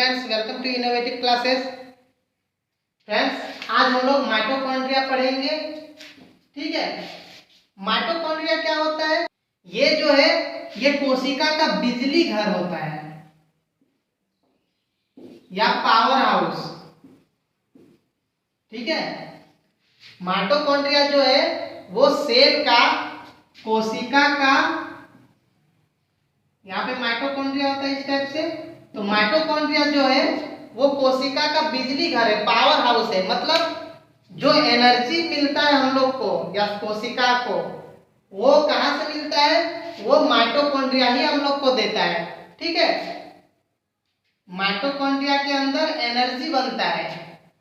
Friends, welcome to innovative classes. Friends, आज हम लोग माइटोकॉन्ड्रिया पढ़ेंगे। ठीक है, माइटोकॉन्ड्रिया क्या होता है? ये जो है ये कोशिका का बिजली घर होता है या पावर हाउस। ठीक है, माइटोकॉन्ड्रिया जो है वो सेल का, कोशिका का, यहाँ पे माइटोकॉन्ड्रिया होता है इस टाइप से। तो माइटोकॉन्ड्रिया जो है वो कोशिका का बिजली घर है, पावर हाउस है। मतलब जो एनर्जी मिलता है हम लोग को या कोशिका को, वो कहाँ से मिलता है? वो माइटोकॉन्ड्रिया ही हम लोग को देता है। ठीक है, माइटोकॉन्ड्रिया के अंदर एनर्जी बनता है।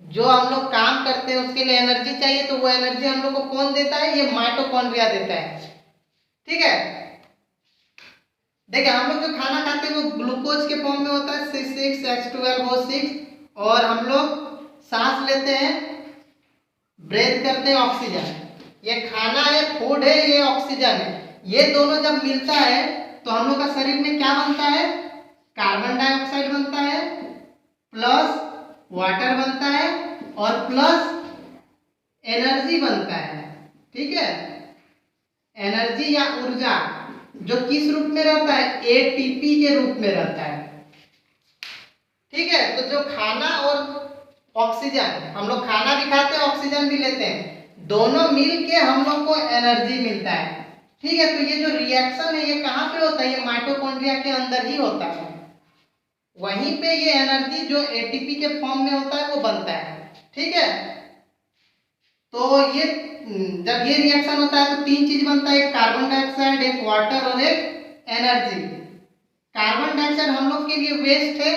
जो हम लोग काम करते हैं उसके लिए एनर्जी चाहिए, तो वो एनर्जी हम लोग को कौन देता है? ये माइटोकॉन्ड्रिया देता है। ठीक है, देखिए हम लोग जो खाना खाते हैं वो ग्लूकोज के फॉर्म में होता है, C6H12O6, और हम लोग सांस लेते हैं, ब्रेथ करते हैं ऑक्सीजन। ये खाना है, फूड है, ये ऑक्सीजन है। ये दोनों जब मिलता है तो हम लोग का शरीर में क्या बनता है? कार्बन डाइऑक्साइड बनता है, प्लस वाटर बनता है, और प्लस एनर्जी बनता है। ठीक है, एनर्जी या ऊर्जा जो किस रूप में रहता है? एटीपी के रूप में रहता है। ठीक है, तो जो खाना और ऑक्सीजन, हम लोग खाना भी खाते हैं, ऑक्सीजन भी लेते हैं, दोनों मिल के हम लोग को एनर्जी मिलता है। ठीक है, तो ये जो रिएक्शन है ये कहाँ पे होता है? ये माइटोकॉन्ड्रिया के अंदर ही होता है। वहीं पे ये एनर्जी जो एटीपी के फॉर्म में होता है वो बनता है। ठीक है, तो ये जब ये रिएक्शन होता है तो तीन चीज बनता है, एक कार्बन डाइऑक्साइड, एक वाटर और एक एनर्जी। कार्बन डाइऑक्साइड हम लोग के लिए वेस्ट है,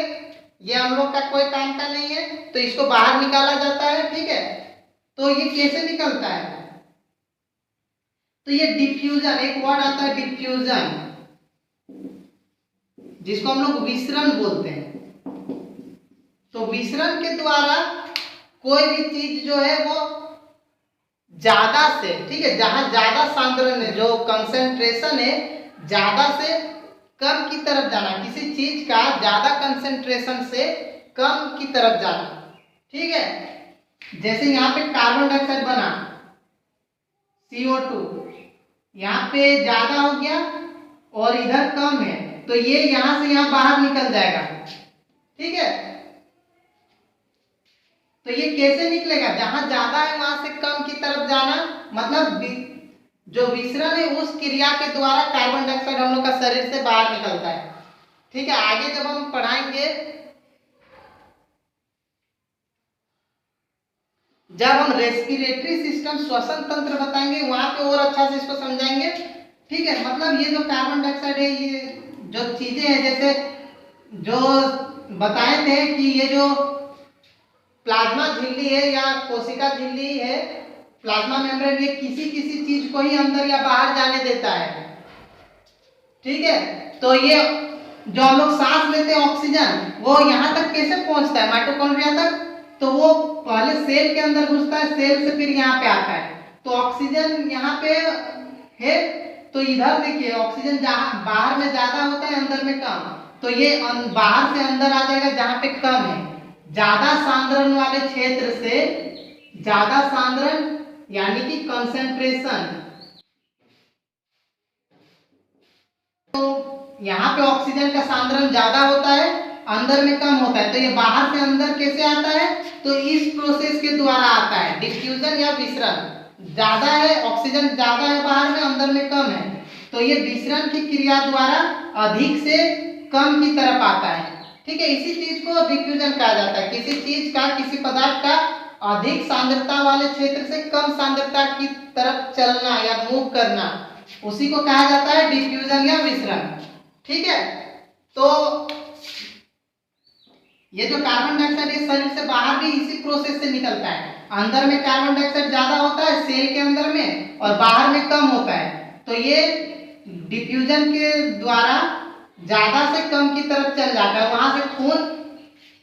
ये हम लोग का कोई काम का नहीं है, तो इसको बाहर निकाला जाता है। ठीक है, तो ये कैसे निकलता है? तो ये डिफ्यूजन, एक वर्ड आता है डिफ्यूजन, जिसको हम लोग विसरण बोलते हैं। तो विसरण के द्वारा कोई भी चीज जो है वो ज्यादा से, ठीक है, जहां ज्यादा सांद्रण है, जो कंसेंट्रेशन है, ज्यादा से कम की तरफ जाना, किसी चीज का ज्यादा कंसेंट्रेशन से कम की तरफ जाना। ठीक है, जैसे यहाँ पे कार्बन डाइऑक्साइड बना CO2, यहाँ पे ज्यादा हो गया और इधर कम है, तो ये यहां से यहां बाहर निकल जाएगा। ठीक है, तो ये कैसे निकलेगा? जहां ज्यादा है वहां से कम की तरफ जाना, मतलब जो विसरण है उस क्रिया के द्वारा कार्बन डाइऑक्साइड हम लोग का शरीर से बाहर निकलता है। ठीक है, आगे जब हम पढ़ाएंगे, जब हम रेस्पिरेटरी सिस्टम, श्वसन तंत्र बताएंगे, वहां पे और अच्छा से इसको समझाएंगे। ठीक है, मतलब ये जो कार्बन डाइऑक्साइड है, ये जो चीजें हैं, जैसे जो बताए थे कि ये जो प्लाज्मा झिल्ली है या कोशिका झिल्ली है, प्लाज्मा मेम्ब्रेन, ये किसी किसी चीज को ही अंदर या बाहर जाने देता है। ठीक है, तो ये जो हम लोग सांस लेते हैं ऑक्सीजन, वो यहाँ तक कैसे पहुंचता है? माइटोकॉन्ड्रिया तक। तो वो पहले सेल के अंदर घुसता है, सेल से फिर यहाँ पे आता है। तो ऑक्सीजन यहाँ पे है, तो इधर देखिए ऑक्सीजन जहाँ बाहर में ज्यादा होता है, अंदर में कम, तो ये बाहर से अंदर आ जाएगा जहाँ पे कम है। ज्यादा सांद्रण वाले क्षेत्र से ज्यादा सांद्रण यानी कि कंसेंट्रेशन, तो यहाँ पे ऑक्सीजन का सांद्रण ज्यादा होता है, अंदर में कम होता है, तो ये बाहर से अंदर कैसे आता है? तो इस प्रोसेस के द्वारा आता है, डिफ्यूजन या विसरण। ज्यादा है, ऑक्सीजन ज्यादा है बाहर में, अंदर में कम है, तो ये विसरण की क्रिया द्वारा अधिक से कम की तरफ आता है। ठीक है, इसी चीज को डिफ्यूजन कहा जाता है। किसी चीज का, किसी पदार्थ का अधिक सांद्रता वाले क्षेत्र से कम सांद्रता की तरफ चलना या मूव करना, उसी को कहा जाता है डिफ्यूजन या विसरण। ठीक है, तो ये जो कार्बन डाइऑक्साइड है शरीर से बाहर भी इसी प्रोसेस से निकलता है। अंदर में कार्बन डाइऑक्साइड ज्यादा होता है सेल के अंदर में, और बाहर में कम होता है, तो ये डिफ्यूजन के द्वारा ज्यादा से कम की तरफ चल जाता है। वहां से खून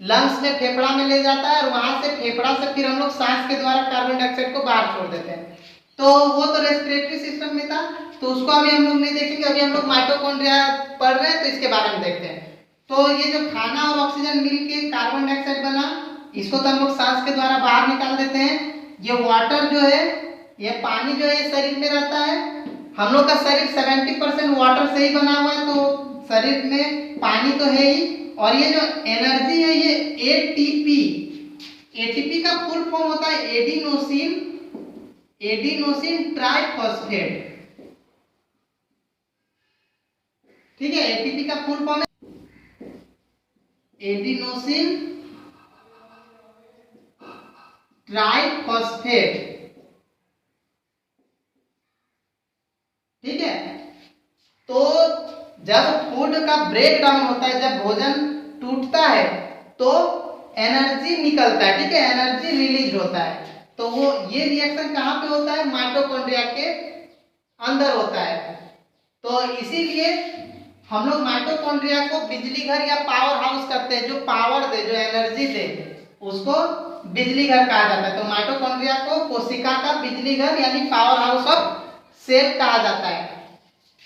लंग्स में, फेफड़ा में ले जाता है, और वहां से फेफड़ा से फिर हम लोग सांस के द्वारा कार्बन डाइऑक्साइड को बाहर छोड़ देते हैं। तो वो तो रेस्पिरेटरी सिस्टम में था, तो उसको अभी हम लोग नहीं देखेंगे। अभी हम लोग माइटोकॉन्ड्रिया पढ़ रहे हैं, तो इसके बारे में देखते हैं। तो ये जो खाना और ऑक्सीजन मिलके कार्बन डाइऑक्साइड बना, इसको तो हम लोग सांस के द्वारा बाहर निकाल देते हैं। ये वाटर जो है, ये पानी जो है ये शरीर में रहता है। हम लोग का शरीर 70% वाटर से ही बना हुआ है, तो शरीर में पानी तो है ही। और ये जो एनर्जी है ये एटीपी, एटीपी का फुल फॉर्म होता है एडिनोसिन, एडिनोसिन ट्राइफॉस्फेट। ठीक है, एटीपी का फुल फॉर्म है एडिनोसिन ट्राइफॉस्फेट। ठीक है, तो जब फूड का ब्रेक डाउन होता है, जब भोजन टूटता है तो एनर्जी निकलता है। ठीक है, एनर्जी रिलीज होता है। तो वो ये रिएक्शन कहाँ पे होता है? माइटोकॉन्ड्रिया के अंदर होता है। तो इसीलिए हम लोग माइटोकॉन्ड्रिया को बिजली घर या पावर हाउस करते हैं। जो पावर दे, जो एनर्जी दे, उसको बिजली घर कहा जाता है। तो माइटोकॉन्ड्रिया को कोशिका का बिजली घर यानी पावर हाउस ऑफ सेल कहा जाता है।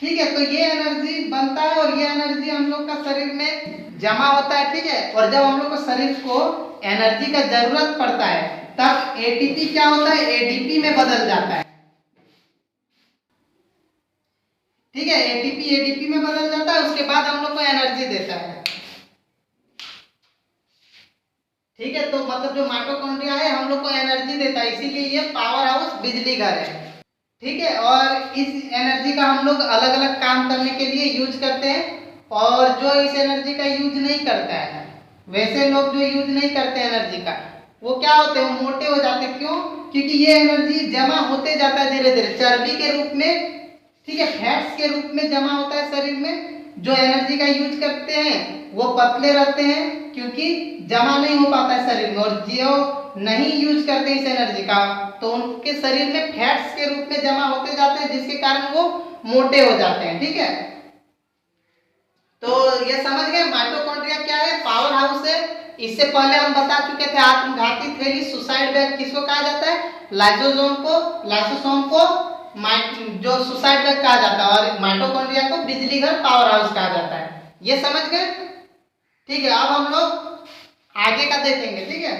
ठीक है, तो ये एनर्जी बनता है और ये एनर्जी हम लोग का शरीर में जमा होता है। ठीक है, और जब हम लोग को शरीर को एनर्जी का जरूरत पड़ता है तब एटीपी क्या होता है? एडीपी में बदल जाता है। ठीक है, एटीपी एडीपी में बदल जाता है, उसके बाद हम लोग को एनर्जी देता है। ठीक है, तो मतलब जो माइटोकॉन्ड्रिया है हम लोग को एनर्जी देता है, इसीलिए ये पावर हाउस बिजली घर है। ठीक है, और इस एनर्जी का हम लोग अलग अलग काम करने के लिए यूज करते हैं। और जो इस एनर्जी का यूज नहीं करता है, वैसे लोग जो यूज नहीं करते एनर्जी का, वो क्या होते हैं? वो मोटे हो जाते हैं। क्यों? क्योंकि ये एनर्जी जमा होते जाता है धीरे धीरे चर्बी के रूप में। ठीक है, फैट्स के रूप में जमा होता है शरीर में। जो एनर्जी का यूज करते हैं वो पतले रहते हैं, क्योंकि जमा नहीं हो पाता है शरीर में। और जो नहीं यूज करते इस एनर्जी का, तो उनके शरीर में फैट्स के रूप में जमा होते जाते हैं, जिसके कारण वो मोटे हो जाते हैं। ठीक है, तो ये समझ गए माइटोकॉन्ड्रिया क्या है? पावर हाउस है। इससे पहले हम बता चुके थे आत्मघाती थैली, सुसाइड बैग किसको कहा जाता है? लाइसोसोम को, लाइसोसोम को जो सुसाइड बैग कहा जाता है, और माइटोकॉन्ड्रिया को बिजली घर, पावर हाउस कहा जाता है। ये समझ गए? ठीक है, अब हम लोग आगे का देखेंगे। ठीक है।